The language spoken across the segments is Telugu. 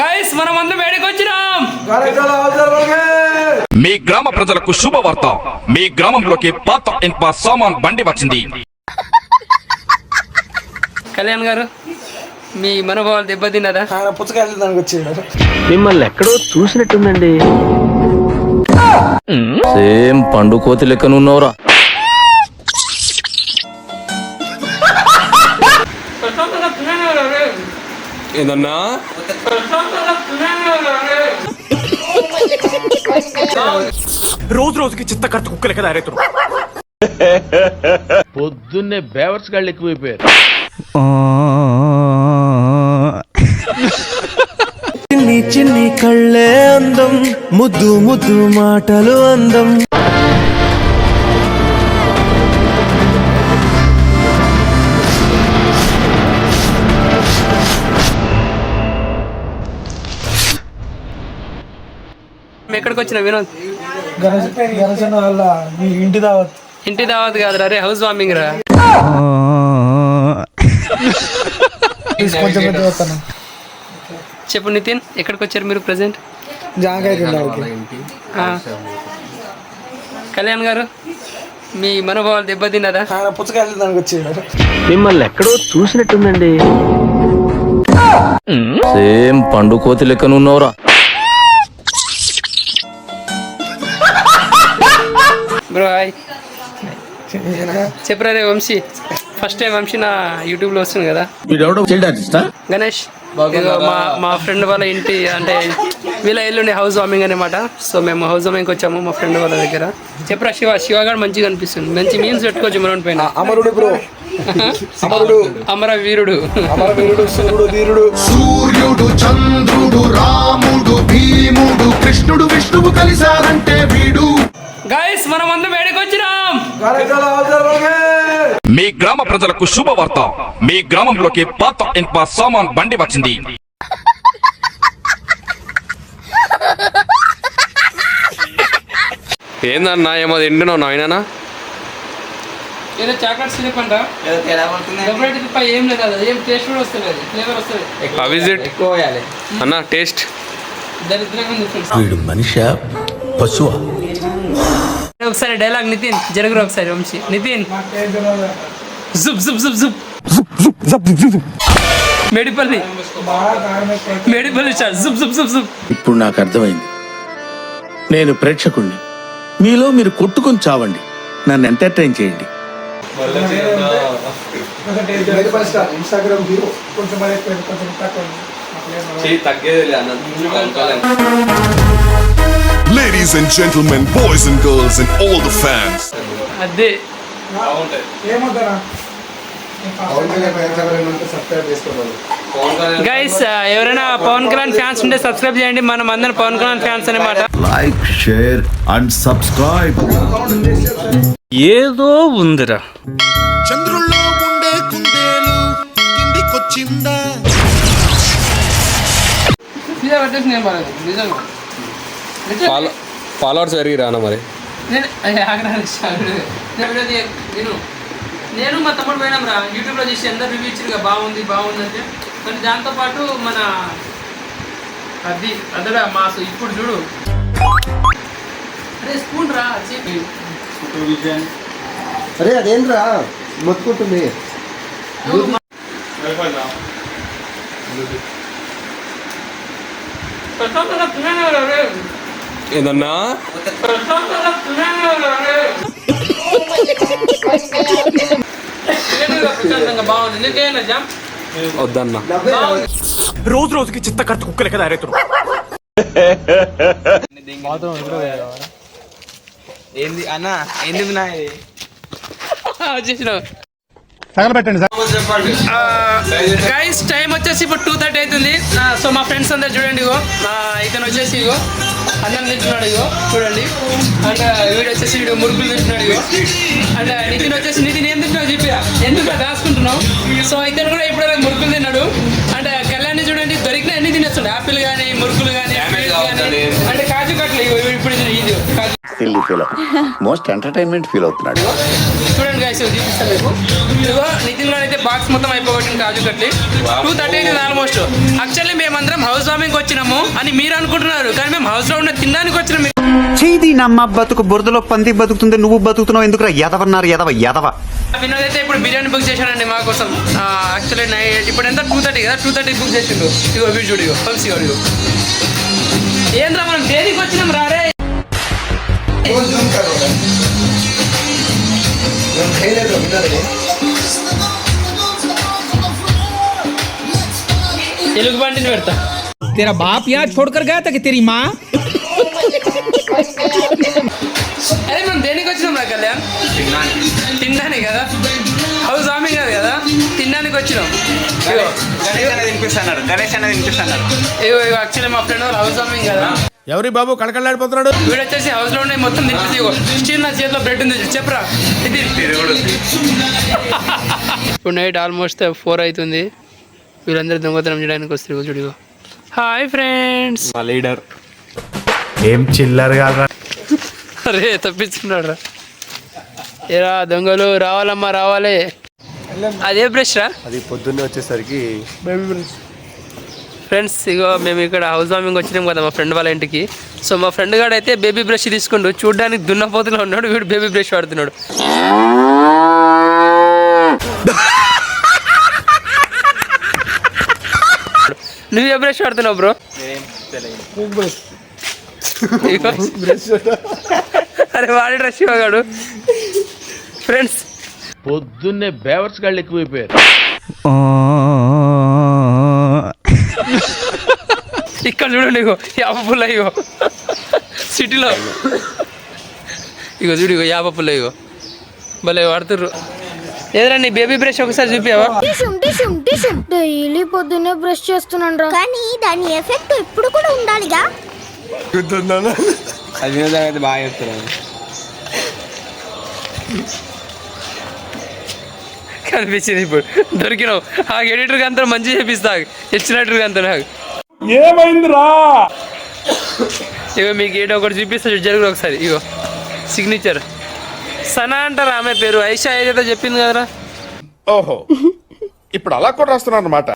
గైస్ మనం అందరం వేడికి వచ్చినాం. మీ గ్రామ ప్రజలకు శుభవార్త. మీ గ్రామంలోకి పాత ఇన్ప సామాన్ బండి వచ్చింది. కళ్యాణ్ గారు, మీ మనోభావాలు దెబ్బతిన్నదా? పుచ్చకాయలు దానికి వచ్చాడు. మిమ్మల్ని ఎక్కడో చూసినట్టుందండి. సేమ్ పండు కోతి లెక్కనున్నవరా. ఏదన్నా రోజు రోజుకి చిత్త కట్టు కుక్కలే కదా రైతులు. పొద్దున్నే బేవర్స్ గాళ్ళు ఎక్కువైపోయారు. చిన్ని చిన్ని కళ్ళే అందం, ముద్దు ముద్దు మాటలు అందం. ఎక్కడికి వచ్చిన వినోద్? గణేశన్ వాళ్ళ మీ ఇంటి దావత్. ఇంటి దావత్ కాదురా రే, హౌస్ వార్మింగ్ రా. కొంచెం పెద్ద వస్తాను. చెప్పు నితిన్, ఎక్కడికి వచ్చారు మీరు ప్రెసెంట్? జాంకాయ కళ్యాణ్ గారు, మీ మనోభావాలు దెబ్బతిన్నదా? పుచ్చకాయలు దానికి వచ్చాడు. మిమ్మల్ని ఎక్కడో చూసినట్టుందండి. సేమ్ పండు కోతి లెక్కనున్నవరా. Bro hi. చెప్పరా రే వంశీ, ఫస్ట్ టైం వంశీ నా యూట్యూబ్లో వస్తుంది కదా. గణేష్, ఇదిగో మా ఫ్రెండ్ వాళ్ళ ఇంటి అంటే వీళ్ళ ఇల్లుండే హౌస్ వార్మింగ్ అనమాట. సో మేము హౌస్ వార్మింగ్కి వచ్చాము మా ఫ్రెండ్ వాళ్ళ దగ్గర. చెప్పరా శివ గారు మంచిగా అనిపిస్తుంది. మంచి మీన్స్ పెట్టుకోవచ్చు మనం పైన. అమరుడు బ్రో, అమరుడు, అమర వీరుడు, అమరవీరుడు, సూర్యుడు, ధీరుడు. సూర్యుడు, చంద్రుడు, రాముడు, భీముడు, కృష్ణుడు, విష్ణువు కలిసారంటే వీడు. గైస్ మనం అందరం వేడికి వచ్చినాం. మీ గ్రామ ప్రజలకు శుభవార్త. మీ గ్రామంలోకి పాత ఇన్ప సామాన్ బండి వచ్చింది. ఏందన్నా ఏమో తింటున్నావు నాయనా? ఏదో చాక్లెట్ సిరప్ అంట, ఏం లేదు, అది ఏం టేస్ట్ కూడా వస్తుంది, ఫ్లేవర్ వస్తుంది. అవిజిట్ అన్న టేస్ట్. దరిద్రంగా ఉంది. వీడు మనిషా పశువా? ఒకసారి డైలాగ్ నితిన్ జరుగురు ఒకసారి. వంశీ నితిన్ జుబ్ జుబ్ జుబ్ జుబ్ మేడిపల్లి స్టార్ జుబ్ జుబ్ జుబ్ జుబ్. ఇప్పుడు నాకు అర్థమైంది. నేను ప్రేక్షకుణ్ణి, మీలో మీరు కొట్టుకొని చావండి, నన్ను ఎంటర్టైన్ చేయండి. ఇన్స్టాగ్రామ్ హీరో కొంచెం Ladies and gentlemen, boys and girls and all the fans. అదే ఏమవుతారా గైస్, ఎవరైనా పవన్ కళ్యాణ్ ఫ్యాన్స్ ఉంటే సబ్స్క్రైబ్ చేయండి. మనం అందరం పవన్ కళ్యాణ్ ఫ్యాన్స్ అనమాట. Like, share and subscribe. ఏదో ఉందిరా. చంద్రుల్లో ఉండే కుందేలు కిందికొచ్చిందా? ఫాలోవర్స్ పెరిగి రానా మరి? నేను మా తమ్ముడు పోయినాం రా, యూట్యూబ్లో చేసి అందరు రివ్యూ ఇచ్చారు బాగుంది బాగుంది అంటే. కానీ దాంతోపాటు మన అది అదడా మాసు ఇప్పుడు చూడు. అరే స్పూన్ రా, అరే అదేంద్రా మొత్తుకుంటుంది. ఏదన్నా బాగుంది. నీకేనా జామ్? వద్దన్నా. రోజు రోజుకి చిత్త కట్టు కుక్కలే కదా రైతులు. ఏంది అన్న, ఎందుకు నా వచ్చేసినావు. గైస్ టైం వచ్చేసి ఇప్పుడు 2:30 అవుతుంది. సో మా ఫ్రెండ్స్ అందరు చూడండి, ఇగో ఇతను వచ్చేసి ఇగో అన్నం తింటున్నాడు, ఇగో చూడండి. అండ్ వీడు వచ్చేసి వీడు మురుకులు తింటున్నాడు, ఇగో. అండ్ నితిన్ వచ్చేసి నితిన్ ఏం తింటున్నావు చెప్పిరా, ఎందుకు దాచుకుంటున్నావు? సో ఇతను కూడా ఇప్పుడు మురుకులు తిన్నాడు. అండ్ కళ్యాణ్ చూడండి, దొరికిన అన్ని తినేస్తుండే, ఆపిల్ కానీ మురుకులు కానీ అంటే కాజు కట్లు. ఇప్పుడు ఇది కాజు మోస్ట్ ఎంటర్టైన్మెంట్ ఫీల్ అవుతున్నాడు. చూడండి గైస్, చూపిస్తాను మీకు. ఇదిగో నితిన్ గారు అయితే బాక్స్ మొత్తం అయిపోగొట్టింది కాజు కట్లి. 2:30 అవుతుంది ఆల్మోస్ట్. యాక్చువల్లీ మేము మేమందరం హౌస్ వార్మింగ్ వచ్చినాము అని మీరు అనుకుంటున్నారు, కానీ మేము హౌస్ లో ఉన్న తినడానికి వచ్చినాము. చేది నమ్మ బతుకు బురదలో పంది బతుకుతుంది, నువ్వు బతుకుతున్నావు ఎందుకురా? ఎదవన్నారు ఎదవ. వినోద్ అయితే ఇప్పుడు బిర్యానీ బుక్ చేశాడండి మా కోసం. యాక్చువల్లీ నైట్ ఇప్పుడు ఎంత 2:30 కదా, 2:30 బుక్ చేసిండు. ఇగో వీడు చూడు, ఇగో పంప్స్ ఇగో. ఏంద్రా మనం దేనికి వచ్చినాం రారే? తెలుగు బండిని పెడతా. तेरा बाप यहाँ छोड़कर गया था कि तेरी माँ? అదే మనం దేనికి వచ్చినాం రా కళ్యాణ్? తినడానికి కదా, హౌస్ వార్మింగ్ కాదు కదా, తినడానికి వచ్చినాం. ఇగో యాక్చువల్లీ మా ఫ్రెండ్ వాళ్ళు హౌస్ వార్మింగ్ కదా. ఎవరి బాబు కళకళలాడిపోతున్నాడు? వీడు వచ్చేసి హౌస్ లో ఉన్నాయి మొత్తం తినిపిస్తే ఇగో స్టీల్ నా చేతిలో బ్రెడ్ ఉంది చెప్పరా. ఇది ఇప్పుడు నైట్ ఆల్మోస్ట్ 4 అవుతుంది. వీళ్ళందరూ దొంగతనం చేయడానికి వస్తారు. చూడు, హాయ్ ఫ్రెండ్స్. మా లీడర్ ఏం చిల్లరగా అరే తప్పించుకున్నాడు రా. ఏరా దొంగలు రావాలమ్మా రావాలి. అదే బ్రష్ రా, అది పొద్దున్నే వచ్చేసరికి ఫ్రెండ్స్. ఇగో మేము ఇక్కడ హౌస్ వార్మింగ్ వచ్చినాం కదా మా ఫ్రెండ్ వాళ్ళ ఇంటికి. సో మా ఫ్రెండ్ గారు అయితే బేబీ బ్రష్ తీసుకుంటూ చూడడానికి దున్నపోతులో ఉన్నాడు. వీడు బేబీ బ్రష్ వాడుతున్నాడు. నువ్వు ఏ బ్రష్ వాడుతున్నావు బ్రో? అరే వాడి డ్రెస్ ఇవ్వగాడు. ఫ్రెండ్స్ పొద్దున్నే బేవర్స్ గాళ్ళు ఎక్కువైపోయారు. ఇక్కడ చూడండి, ఇగో యాప పుల్ల, ఇగో సిటీలో ఇగో చూడు, ఇగో యాప పుల్ల, ఇగో భలే వాడుతుర్రు. ఏదైనా నీ బేబీ బ్రష్ ఒకసారి చూపించావా? డైలీ పొద్దున్నే బ్రష్ చేస్తున్నాను రా, కానీ దాని ఎఫెక్ట్ ఇప్పుడు కూడా ఉండాలిగా. అది వినోదం అయితే బాగా చెప్తున్నాను. కనిపించింది ఇప్పుడు దొరికినావు. ఆ ఎడిటర్ అంతా మంచిగా చేపిస్తా, హెచ్చినట్టుగా అంతా నాకు ఏమైందిరా? ఇగో మీకు ఏదో ఒకటి చూపిస్తా, జరుగుతుంది ఒకసారి. ఇగో సిగ్నేచర్ సనా అంటారా ఆమె పేరు, ఐషా ఏదైతే చెప్పింది కదరా. ఓహో, ఇప్పుడు అలా కూడా రాస్తున్నారు అన్నమాట.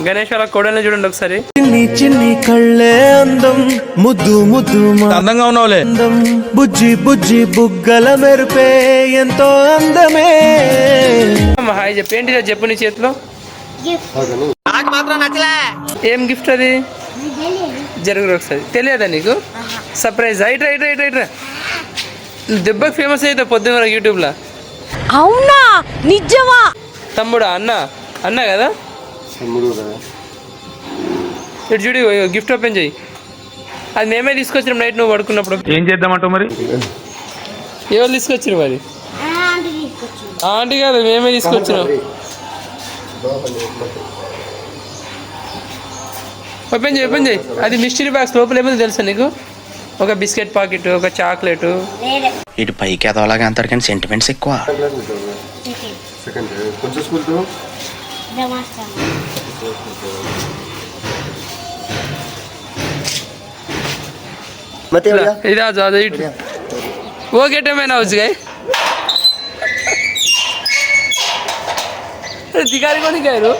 గణేష్ వాళ్ళ కోడల్ని చూడండి ఒకసారి. చిన్ని చిన్ని కళ్ళే అందం, ముద్దు ముద్దు అందంగా ఉన్నావులే. అందం, బుజ్జి బుజ్జి బుగ్గల మెరుపే ఎంతో అందమే. హాయ్ చెప్పు. ఏంటి చెప్పు నీ చేతిలో ఏం గిఫ్ట్ అది? జరుగురు ఒకసారి. తెలియదా నీకు? Surprise. Right right right right రా. దెబ్బకి ఫేమస్ అయితే పొద్దున్న యూట్యూబ్లో. అవునా? నిజమా? తమ్ముడా? అన్న కదా. ఇటు చూడు, గిఫ్ట్ ఓపెన్ చెయ్యి. అది మేమే తీసుకొచ్చినాం నైట్ నువ్వు పడుకున్నప్పుడు. ఏం చేద్దామంటావు మరి? ఎవరు తీసుకొచ్చినాం? అది ఆంటీ కాదు, మేమే తీసుకొచ్చినాం. ఓపెన్ చేయి. అది మిస్టరీ బాక్స్. లోపల ఏమైంది తెలుసా నీకు? ఒక బిస్కెట్ ప్యాకెట్, ఒక చాక్లెట్. ఇటు పైకి ఎదవలాగా అంటారు కానీ సెంటిమెంట్స్ ఎక్కువ. ఇది అది ఇటు ఓకే టైమైనా వచ్చు గాయ దిగాలి కొని గారు.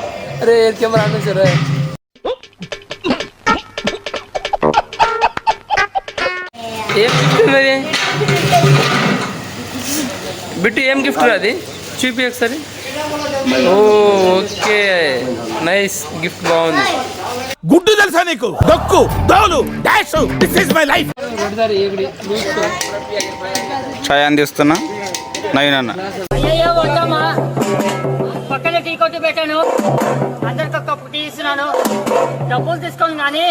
అరే కెమెరా అన్న సరే ఏం గిఫ్ట్ ఉన్నది బిట్టు? ఏం గిఫ్ట్ అది చూపి ఒకసారి. ఓకే నైస్ గిఫ్ట్, బాగుంది. గుడ్డు తెలుసా నీకు? దొక్కు దోలు డాష్, దిస్ ఇస్ మై లైఫ్. ఛాయ్ అందిస్తున్నా నవీనన్న. పక్కన టీ కొట్టి పెట్టాను, అందరికి ఒక కప్పు టీ ఇస్తున్నాను, డబ్బులు తీసుకోండి. కానీ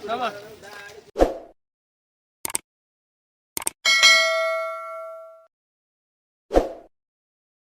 బాబా